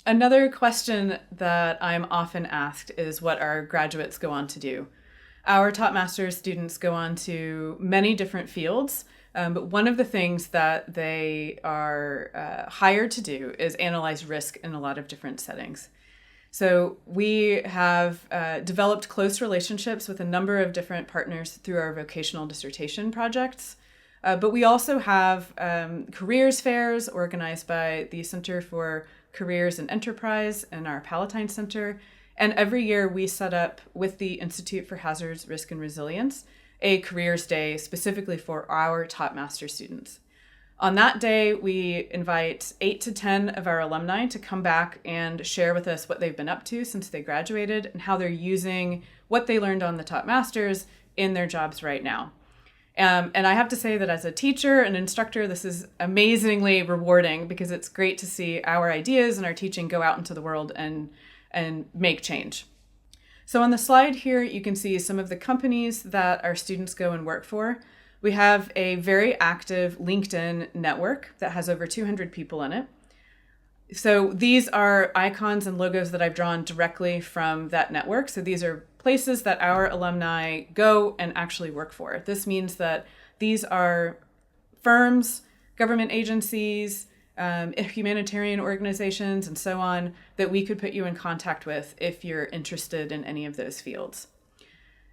Another question that I'm often asked is what our graduates go on to do. Our top master's students go on to many different fields, but one of the things that they are hired to do is analyze risk in a lot of different settings. So we have developed close relationships with a number of different partners through our vocational dissertation projects. But we also have careers fairs organized by the Center for Careers and Enterprise and our Palatine Center. And every year we set up with the Institute for Hazards, Risk, and Resilience a careers day specifically for our top master students. On that day, we invite 8 to 10 of our alumni to come back and share with us what they've been up to since they graduated and how they're using what they learned on the top masters in their jobs right now. And I have to say that as a teacher and instructor, this is amazingly rewarding because it's great to see our ideas and our teaching go out into the world and make change. So on the slide here, you can see some of the companies that our students go and work for. We have a very active LinkedIn network that has over 200 people in it. So these are icons and logos that I've drawn directly from that network. So these are places that our alumni go and actually work for. This means that these are firms, government agencies, humanitarian organizations, and so on, that we could put you in contact with if you're interested in any of those fields.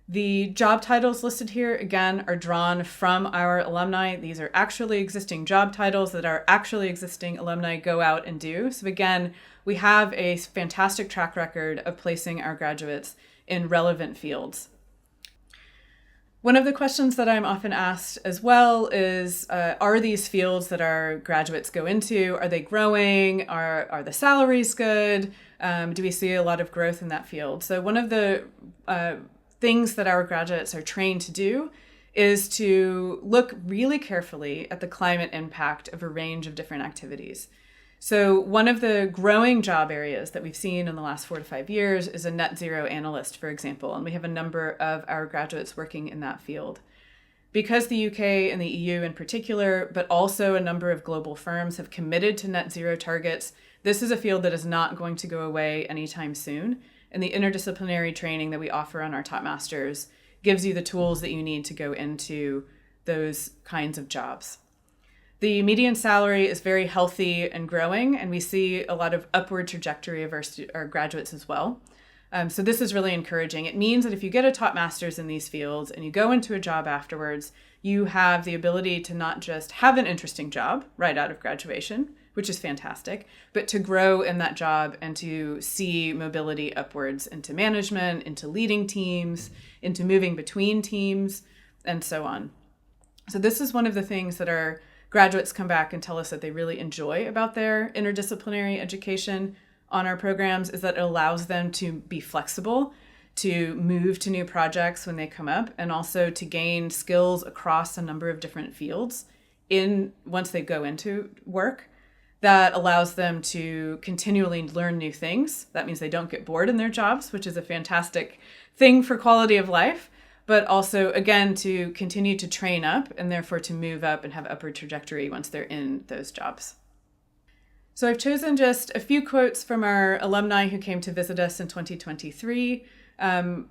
The job titles listed here, again, are drawn from our alumni. These are actually existing job titles that our actually existing alumni go out and do. So again, we have a fantastic track record of placing our graduates in relevant fields. One of the questions that I'm often asked as well is, are these fields that our graduates go into, are they growing? Are the salaries good? Do we see a lot of growth in that field? So one of the things that our graduates are trained to do is to look really carefully at the climate impact of a range of different activities. So one of the growing job areas that we've seen in the last 4 to 5 years is a net zero analyst, for example, and we have a number of our graduates working in that field. Because the UK and the EU in particular, but also a number of global firms have committed to net zero targets, this is a field that is not going to go away anytime soon. And the interdisciplinary training that we offer on our top masters gives you the tools that you need to go into those kinds of jobs. The median salary is very healthy and growing, and we see a lot of upward trajectory of our graduates as well. So this is really encouraging. It means that if you get a top master's in these fields and you go into a job afterwards, you have the ability to not just have an interesting job right out of graduation, which is fantastic, but to grow in that job and to see mobility upwards into management, into leading teams, into moving between teams, and so on. So this is one of the things that our graduates come back and tell us that they really enjoy about their interdisciplinary education on our programs, is that it allows them to be flexible, to move to new projects when they come up, and also to gain skills across a number of different fields once they go into work. That allows them to continually learn new things. That means they don't get bored in their jobs, which is a fantastic thing for quality of life, but also, again, to continue to train up and therefore to move up and have upward trajectory once they're in those jobs. So I've chosen just a few quotes from our alumni who came to visit us in 2023.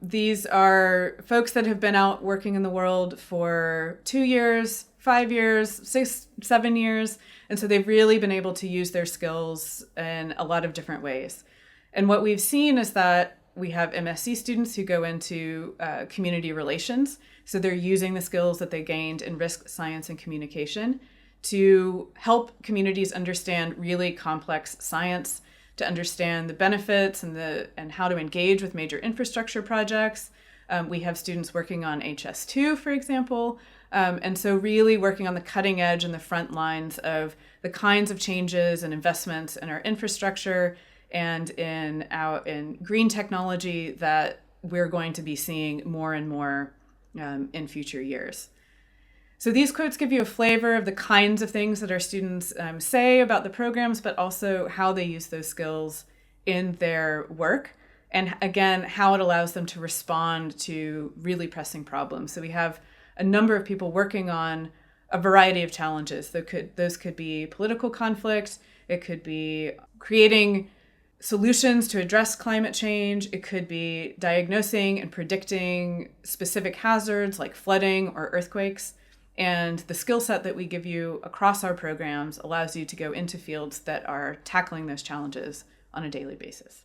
These are folks that have been out working in the world for 2 years, 5 years, 6, 7 years. And so they've really been able to use their skills in a lot of different ways. And what we've seen is that we have MSc students who go into community relations. So they're using the skills that they gained in risk science and communication to help communities understand really complex science, to understand the benefits and how to engage with major infrastructure projects. We have students working on HS2, for example. And so really working on the cutting edge and the front lines of the kinds of changes and investments in our infrastructure and in green technology that we're going to be seeing more and more in future years. So these quotes give you a flavor of the kinds of things that our students say about the programs, but also how they use those skills in their work. And again, how it allows them to respond to really pressing problems. So we have a number of people working on a variety of challenges. Those could be political conflict. It could be creating solutions to address climate change. It could be diagnosing and predicting specific hazards like flooding or earthquakes. And the skill set that we give you across our programs allows you to go into fields that are tackling those challenges on a daily basis.